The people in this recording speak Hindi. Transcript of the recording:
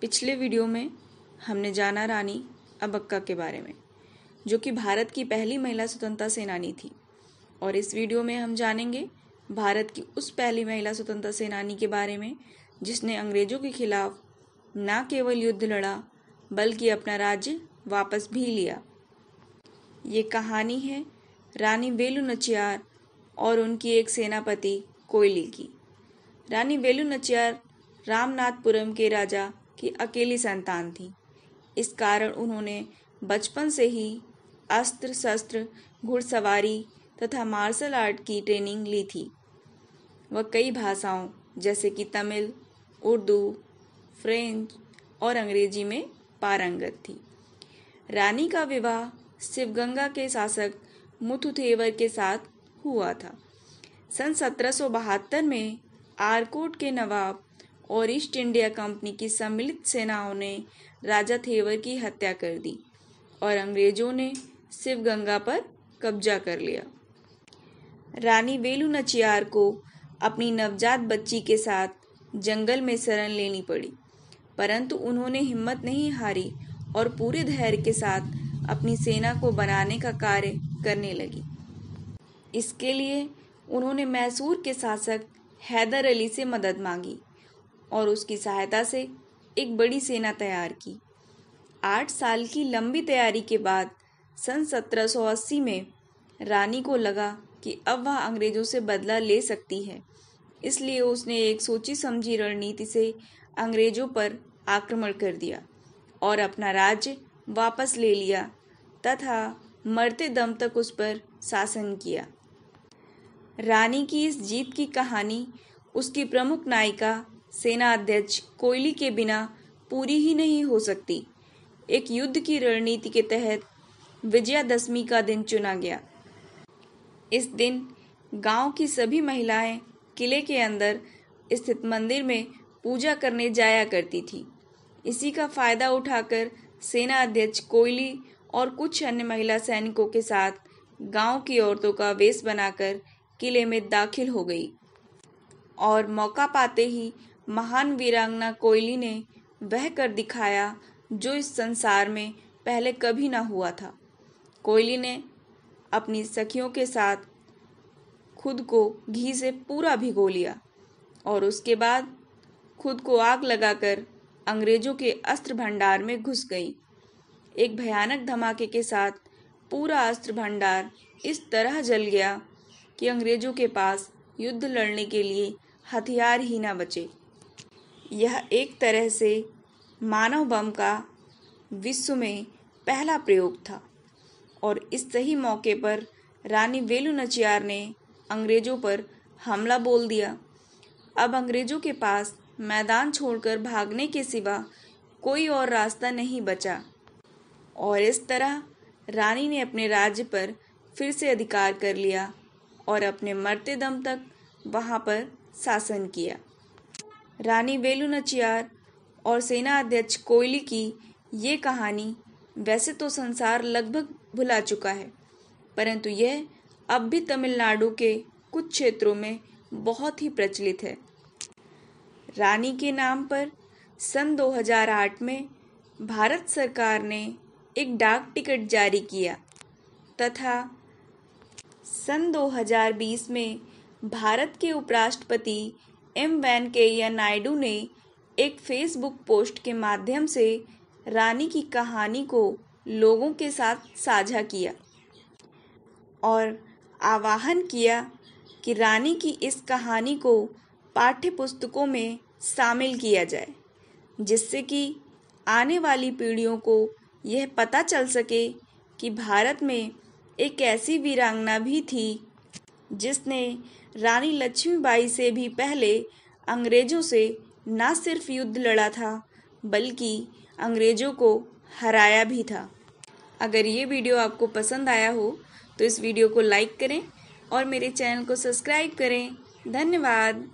पिछले वीडियो में हमने जाना रानी अब्बक्का के बारे में, जो कि भारत की पहली महिला स्वतंत्रता सेनानी थी। और इस वीडियो में हम जानेंगे भारत की उस पहली महिला स्वतंत्रता सेनानी के बारे में जिसने अंग्रेजों के खिलाफ न केवल युद्ध लड़ा बल्कि अपना राज्य वापस भी लिया। ये कहानी है रानी वेलु नचियार और उनकी एक सेनापति कोयली की। रानी वेलु नचियार रामनाथपुरम के राजा की अकेली संतान थी। इस कारण उन्होंने बचपन से ही अस्त्र शस्त्र, घुड़सवारी तथा मार्शल आर्ट की ट्रेनिंग ली थी। वह कई भाषाओं जैसे कि तमिल, उर्दू, फ्रेंच और अंग्रेजी में पारंगत थी। रानी का विवाह शिवगंगा के शासक मुथुथेवर के साथ हुआ था। सन 1772 में आरकोट के नवाब और ईस्ट इंडिया कंपनी की सम्मिलित सेनाओं ने राजा थेवर की हत्या कर दी और अंग्रेजों ने शिवगंगा पर कब्जा कर लिया। रानी वेलु नचियार को अपनी नवजात बच्ची के साथ जंगल में शरण लेनी पड़ी, परंतु उन्होंने हिम्मत नहीं हारी और पूरे धैर्य के साथ अपनी सेना को बनाने का कार्य करने लगी। इसके लिए उन्होंने मैसूर के शासक हैदर अली से मदद मांगी और उसकी सहायता से एक बड़ी सेना तैयार की। 8 साल की लंबी तैयारी के बाद सन 1780 में रानी को लगा कि अब वह अंग्रेजों से बदला ले सकती है। इसलिए उसने एक सोची समझी रणनीति से अंग्रेजों पर आक्रमण कर दिया और अपना राज्य वापस ले लिया तथा मरते दम तक उस पर शासन किया। रानी की इस जीत की कहानी उसकी प्रमुख नायिका सेना अध्यक्ष कोयली के बिना पूरी ही नहीं हो सकती। एक युद्ध की रणनीति के तहत विजयादशमी का दिन चुना गया। इस दिन गांव की सभी महिलाएं किले के अंदर स्थित मंदिर में पूजा करने जाया करती थी। इसी का फायदा उठाकर सेना अध्यक्ष कोयली और कुछ अन्य महिला सैनिकों के साथ गांव की औरतों का वेश बनाकर किले में दाखिल हो गई और मौका पाते ही महान वीरांगना कोयली ने वह कर दिखाया जो इस संसार में पहले कभी ना हुआ था। कोयली ने अपनी सखियों के साथ खुद को घी से पूरा भिगो लिया और उसके बाद खुद को आग लगाकर अंग्रेजों के अस्त्र भंडार में घुस गई। एक भयानक धमाके के साथ पूरा अस्त्र भंडार इस तरह जल गया कि अंग्रेजों के पास युद्ध लड़ने के लिए हथियार ही ना बचे। यह एक तरह से मानव बम का विश्व में पहला प्रयोग था और इस सही मौके पर रानी वेलु नचियार ने अंग्रेजों पर हमला बोल दिया। अब अंग्रेजों के पास मैदान छोड़कर भागने के सिवा कोई और रास्ता नहीं बचा और इस तरह रानी ने अपने राज्य पर फिर से अधिकार कर लिया और अपने मरते दम तक वहां पर शासन किया। रानी वेलु नचियार और सेना अध्यक्ष कोयली की ये कहानी वैसे तो संसार लगभग भुला चुका है, परंतु यह अब भी तमिलनाडु के कुछ क्षेत्रों में बहुत ही प्रचलित है। रानी के नाम पर सन 2008 में भारत सरकार ने एक डाक टिकट जारी किया तथा सन 2020 में भारत के उपराष्ट्रपति एम वेंकैया नायडू ने एक फेसबुक पोस्ट के माध्यम से रानी की कहानी को लोगों के साथ साझा किया और आह्वान किया कि रानी की इस कहानी को पाठ्य पुस्तकों में शामिल किया जाए, जिससे कि आने वाली पीढ़ियों को यह पता चल सके कि भारत में एक ऐसी वीरांगना भी थी जिसने रानी लक्ष्मीबाई से भी पहले अंग्रेजों से न सिर्फ युद्ध लड़ा था बल्कि अंग्रेजों को हराया भी था। अगर ये वीडियो आपको पसंद आया हो तो इस वीडियो को लाइक करें और मेरे चैनल को सब्सक्राइब करें। धन्यवाद।